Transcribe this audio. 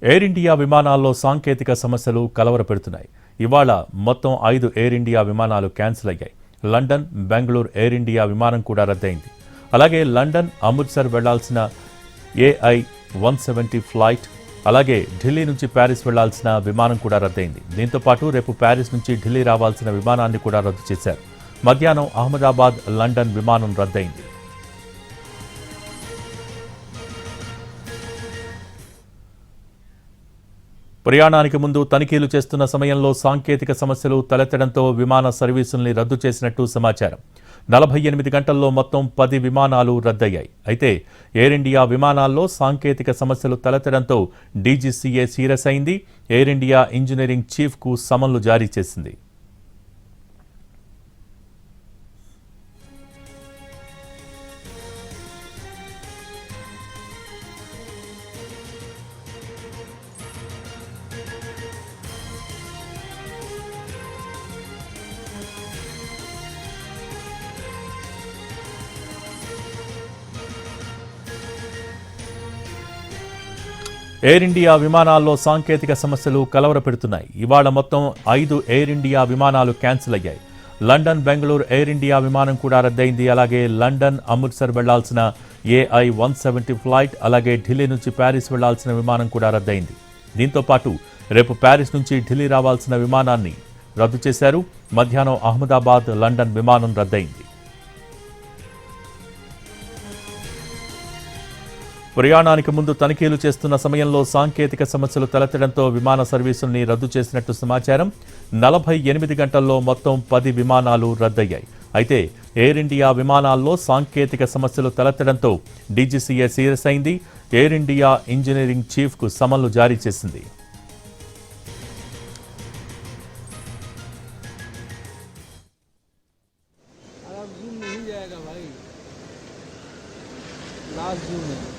Air India విమానాల్లో సాంకేతిక సమస్యలు కలవరపెడుతున్నాయి. ఇవాళ మొత్తం 5 ఎయిర్ ఇండియా విమానాలు క్యాన్సిల్ అయ్యాయి. లండన్, బెంగళూరు ఎయిర్ ఇండియా విమానం కూడా రద్దయింది. అలాగే లండన్, అమృత్సర్ వెళ్లాల్సిన AI-170 ఫ్లైట్, అలాగే ఢిల్లీ నుంచి ప్యారిస్ వెళ్లాల్సిన విమానం కూడా రద్దయింది. దీంతో పాటు రేపు ప్యారిస్ నుంచి ఢిల్లీ రావాల్సిన విమానాన్ని కూడా రద్దు చేశారు. మధ్యాహ్నం అహ్మదాబాద్, లండన్ విమానం రద్దయింది. ప్రయాణానికి ముందు తనిఖీలు చేస్తున్న సమయంలో సాంకేతిక సమస్యలు తలెత్తడంతో విమాన సర్వీసుల్ని రద్దు చేసినట్టు సమాచారం. 48 గంటల్లో మొత్తం 10 విమానాలు రద్దయ్యాయి. అయితే ఎయిర్ ఇండియా విమానాల్లో సాంకేతిక సమస్యలు తలెత్తడంతో డీజీసీఏ సీరియస్ అయింది. ఎయిర్ ఇండియా ఇంజనీరింగ్ చీఫ్కు సమన్లు జారీ చేసింది. ఎయిర్ ఇండియా విమానాల్లో సాంకేతిక సమస్యలు కలవరపెడుతున్నాయి. ఇవాళ మొత్తం 5 ఎయిర్ ఇండియా విమానాలు క్యాన్సిల్ అయ్యాయి. లండన్, బెంగళూరు ఎయిర్ ఇండియా విమానం కూడా రద్దయింది. అలాగే లండన్, అమృత్సర్ వెళ్లాల్సిన AI-170 ఫ్లైట్, అలాగే ఢిల్లీ నుంచి ప్యారిస్ వెళ్లాల్సిన విమానం కూడా రద్దయింది. దీంతో పాటు రేపు ప్యారిస్ నుంచి ఢిల్లీ రావాల్సిన విమానాన్ని రద్దు చేశారు. మధ్యాహ్నం అహ్మదాబాద్, లండన్ విమానం రద్దయింది. ప్రయాణానికి ముందు తనిఖీలు చేస్తున్న సమయంలో సాంకేతిక సమస్యలు తలెత్తడంతో విమాన సర్వీసుల్ని రద్దు చేసినట్టు సమాచారం. 48 గంటల్లో మొత్తం 10 విమానాలు రద్దయ్యాయి. అయితే ఎయిర్ ఇండియా విమానాల్లో సాంకేతిక సమస్యలు తలెత్తడంతో డీజీసీఏ సీరియస్ అయింది. ఎయిర్ ఇండియా ఇంజనీరింగ్ చీఫ్కు సమన్లు జారీ చేసింది. लास्ट जून में